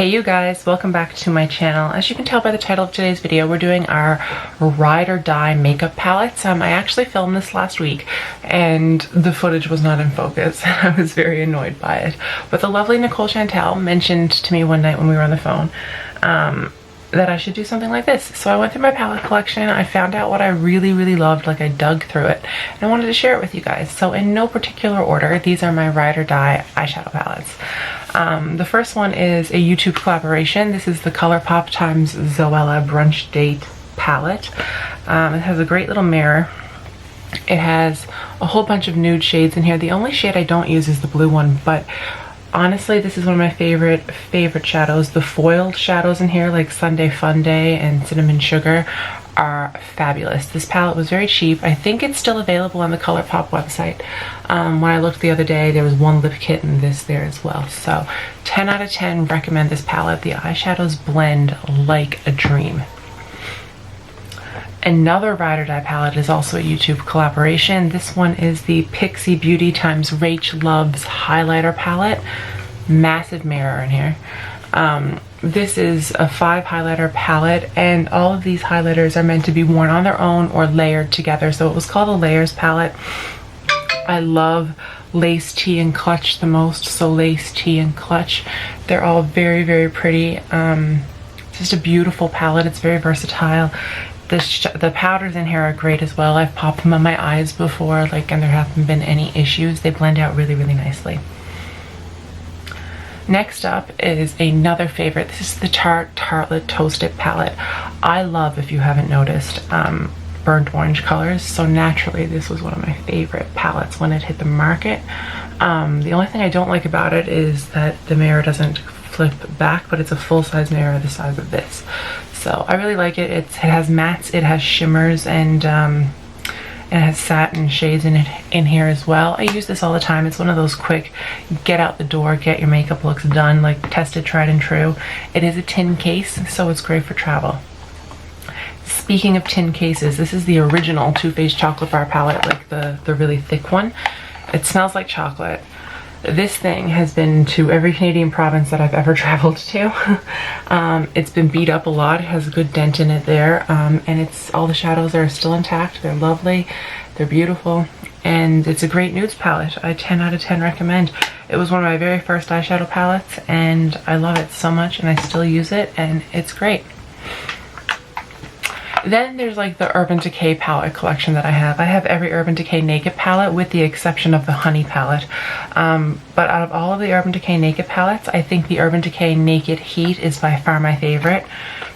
Hey you guys, welcome back to my channel. As you can tell by the title of today's video, we're doing our ride or die makeup palettes. I actually filmed this last week and the footage was not in focus. I was very annoyed by it. But the lovely Nicole Chantel mentioned to me one night when we were on the phone that I should do something like this. So I went through my palette collection. I found out what I really loved, like I dug through it, and I wanted to share it with you guys. So in no particular order, these are my ride or die eyeshadow palettes. The first one is a YouTube collaboration. This is the ColourPop x Zoella Brunch Date palette. It has a great little mirror. It has a whole bunch of nude shades in here. The only shade I don't use is the blue one, but honestly, this is one of my favorite shadows. The foiled shadows in here, like Sunday Fun Day and Cinnamon Sugar, are fabulous. This palette was very cheap. I think it's still available on the ColourPop website. When I looked the other day, there was one lip kit and this there as well. So 10 out of 10 recommend this palette. The eyeshadows blend like a dream. Another ride or die palette is also a YouTube collaboration. This one is the Pixie Beauty x Rach Loves highlighter palette. Massive mirror in here. This is a 5 highlighter palette, and all of these highlighters are meant to be worn on their own or layered together. So it was called a layers palette. I love Lace Tea and Clutch the most. So Lace Tea and Clutch, they're all very pretty. Just a beautiful palette. It's very versatile. The powders in here are great as well. I've popped them on my eyes before, and there haven't been any issues. They blend out really nicely. Next up is another favorite. This is the Tartelette Toasted palette. I love, if you haven't noticed, burnt orange colors. So naturally, this was one of my favorite palettes when it hit the market. The only thing I don't like about it is that the mirror doesn't flip back, but it's a full-size mirror the size of this. So I really like it. It has mattes, it has shimmers, and it has satin shades in here as well. I use this all the time. It's one of those quick, get out the door, get your makeup looks done, like tested, tried and true. It is a tin case, so it's great for travel. Speaking of tin cases, this is the original Too Faced Chocolate Bar palette, like the really thick one. It smells like chocolate. This thing has been to every Canadian province that I've ever traveled to. It's been beat up a lot. It has a good dent in it there, and all the shadows are still intact. They're lovely, they're beautiful, and it's a great nudes palette. I 10 out of 10 recommend. It was one of my very first eyeshadow palettes, and I love it so much, and I still use it, and it's great. Then there's like the Urban Decay palette collection that I have. I have every Urban Decay Naked palette with the exception of the Honey palette. But out of all of the Urban Decay Naked palettes, I think the Urban Decay Naked Heat is by far my favorite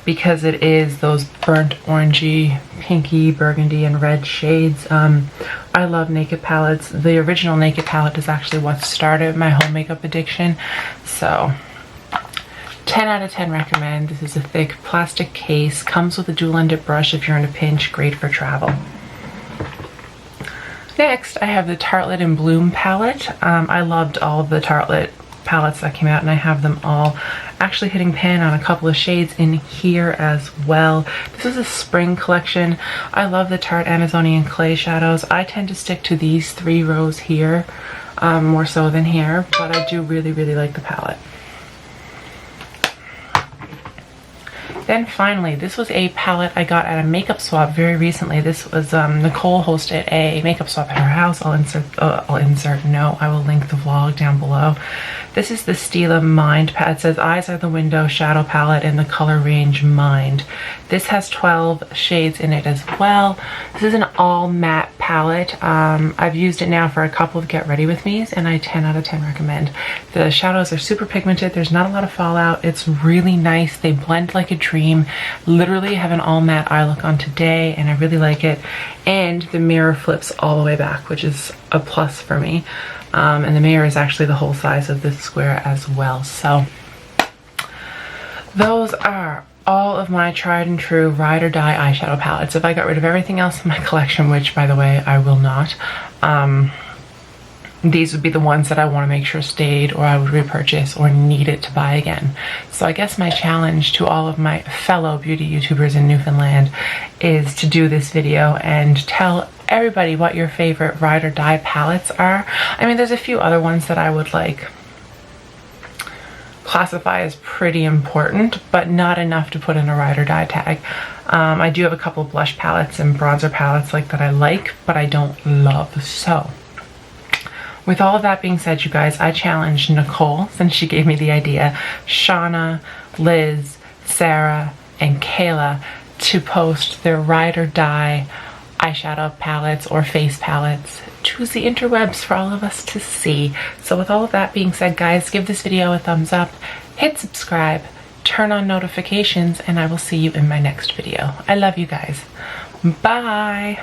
because it is those burnt orangey, pinky, burgundy, and red shades. I love Naked palettes. The original Naked palette is actually what started my whole makeup addiction. So 10 out of 10 recommend. This is a thick plastic case, comes with a dual-ended brush if you're in a pinch, great for travel. Next, I have the Tartelette in Bloom palette. I loved all of the Tartelette palettes that came out, and I have them all. Actually hitting pan on a couple of shades in here as well. This is a spring collection. I love the Tarte Amazonian Clay shadows. I tend to stick to these 3 rows here, more so than here, but I do really like the palette. Then finally, this was a palette I got at a makeup swap very recently. This was Nicole hosted a makeup swap at her house. I will link the vlog down below. This is the Stila Mind palette. It says Eyes Are the Window shadow palette in the color range Mind. This has 12 shades in it as well. This is an all matte palette. I've used it now for a couple of get ready with me's, and I 10 out of 10 recommend. The shadows are super pigmented. There's not a lot of fallout. It's really nice. They blend like a dream. Literally have an all matte eye look on today, and I really like it. And the mirror flips all the way back, which is a plus for me. And the mirror is actually the whole size of this square as well. So those are all of my tried and true ride or die eyeshadow palettes. If I got rid of everything else in my collection, which by the way I will not, these would be the ones that I want to make sure stayed, or I would repurchase or need it to buy again. So I guess my challenge to all of my fellow beauty YouTubers in Newfoundland is to do this video and tell everybody what your favorite ride or die palettes are. I mean, there's a few other ones that I would like classify as pretty important, but not enough to put in a ride or die tag. I do have a couple of blush palettes and bronzer palettes like that I like, but I don't love. So with all of that being said, you guys, I challenged Nicole, since she gave me the idea, Shauna, Liz, Sarah, and Kayla to post their ride or die eyeshadow palettes or face palettes. Choose the interwebs for all of us to see. So with all of that being said, guys, give this video a thumbs up, hit subscribe, turn on notifications, and I will see you in my next video. I love you guys. Bye.